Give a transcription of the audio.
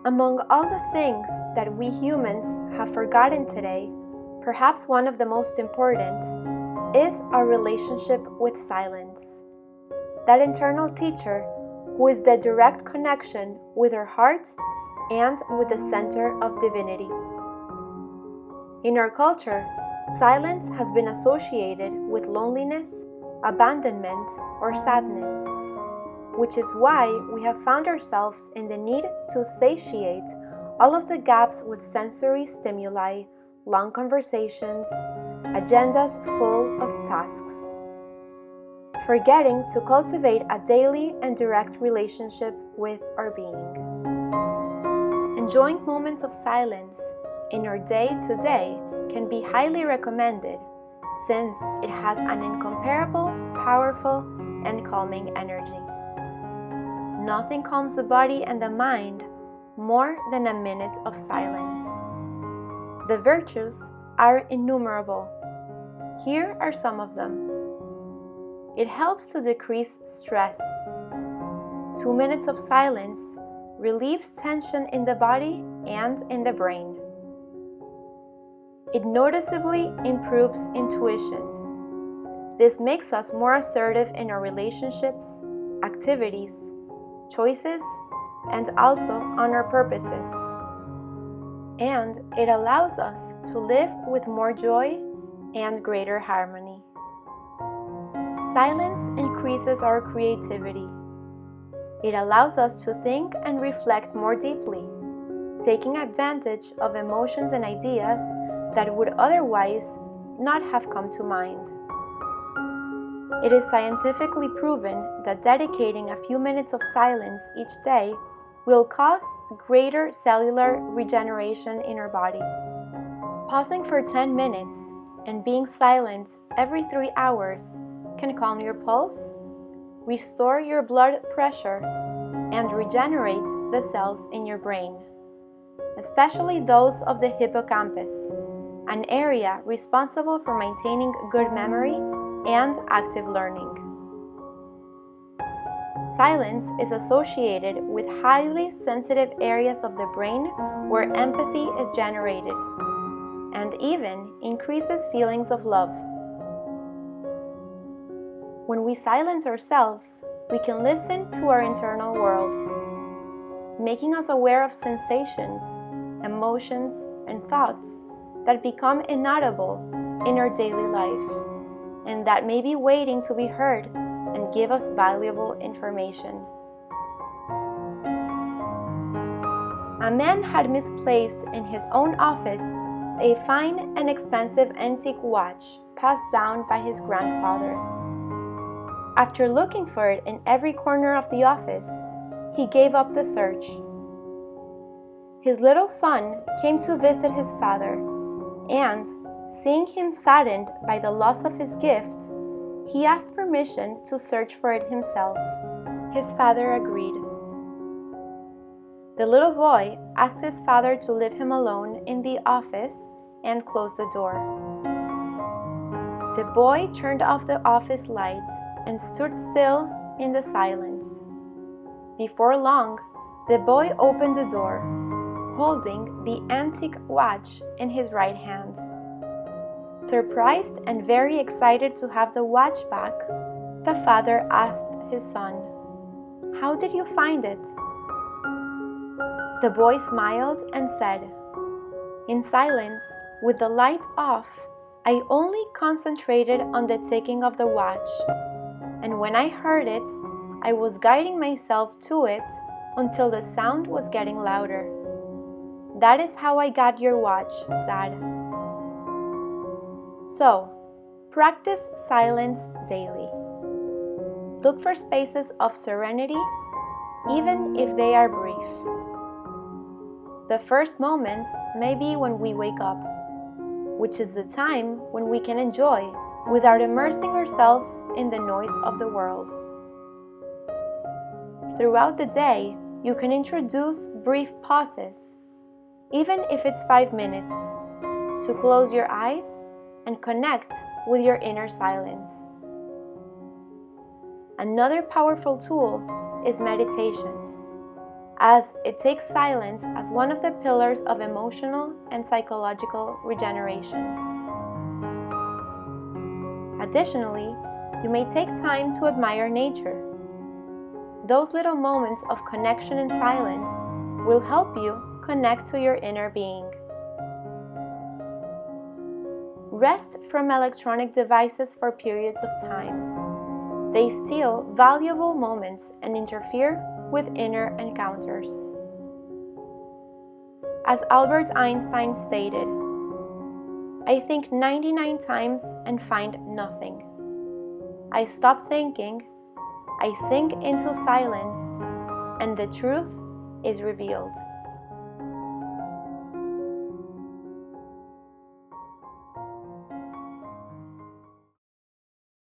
Among all the things that we humans have forgotten today, perhaps one of the most important is our relationship with silence. That internal teacher who is the direct connection with our heart and with the center of divinity. In our culture, silence has been associated with loneliness, abandonment, or sadness, which is why we have found ourselves in the need to satiate all of the gaps with sensory stimuli, long conversations, agendas full of tasks, forgetting to cultivate a daily and direct relationship with our being. Enjoying moments of silence in our day-to-day can be highly recommended since it has an incomparable, powerful, and calming energy. Nothing calms the body and the mind more than a minute of silence. The virtues are innumerable. Here are some of them. It helps to decrease stress. 2 minutes of silence relieves tension in the body and in the brain. It noticeably improves intuition. This makes us more assertive in our relationships, activities, choices, and also on our purposes. And it allows us to live with more joy and greater harmony. Silence increases our creativity. It allows us to think and reflect more deeply, taking advantage of emotions and ideas that would otherwise not have come to mind. It is scientifically proven that dedicating a few minutes of silence each day will cause greater cellular regeneration in our body. Pausing for 10 minutes and being silent every 3 hours can calm your pulse, restore your blood pressure, and regenerate the cells in your brain, especially those of the hippocampus, an area responsible for maintaining good memory and active learning. Silence is associated with highly sensitive areas of the brain where empathy is generated, and even increases feelings of love. When we silence ourselves, we can listen to our internal world, making us aware of sensations, emotions, and thoughts that become inaudible in our daily life, and that may be waiting to be heard and give us valuable information. A man had misplaced in his own office a fine and expensive antique watch passed down by his grandfather. After looking for it in every corner of the office, he gave up the search. His little son came to visit his father, and, seeing him saddened by the loss of his gift, he asked permission to search for it himself. His father agreed. The little boy asked his father to leave him alone in the office and close the door. The boy turned off the office light and stood still in the silence. Before long, the boy opened the door, holding the antique watch in his right hand. Surprised and very excited to have the watch back, the father asked his son, "How did you find it?" The boy smiled and said, "In silence, with the light off, I only concentrated on the ticking of the watch, and when I heard it, I was guiding myself to it until the sound was getting louder. That is how I got your watch, Dad." So, practice silence daily. Look for spaces of serenity, even if they are brief. The first moment may be when we wake up, which is the time when we can enjoy without immersing ourselves in the noise of the world. Throughout the day, you can introduce brief pauses, even if it's 5 minutes, to close your eyes and connect with your inner silence. Another powerful tool is meditation. as it takes silence as one of the pillars of emotional and psychological regeneration. Additionally, you may take time to admire nature. Those little moments of connection in silence will help you connect to your inner being. Rest from electronic devices for periods of time. They steal valuable moments and interfere with inner encounters. As Albert Einstein stated, "I think 99 times and find nothing. I stop thinking, I sink into silence, and the truth is revealed."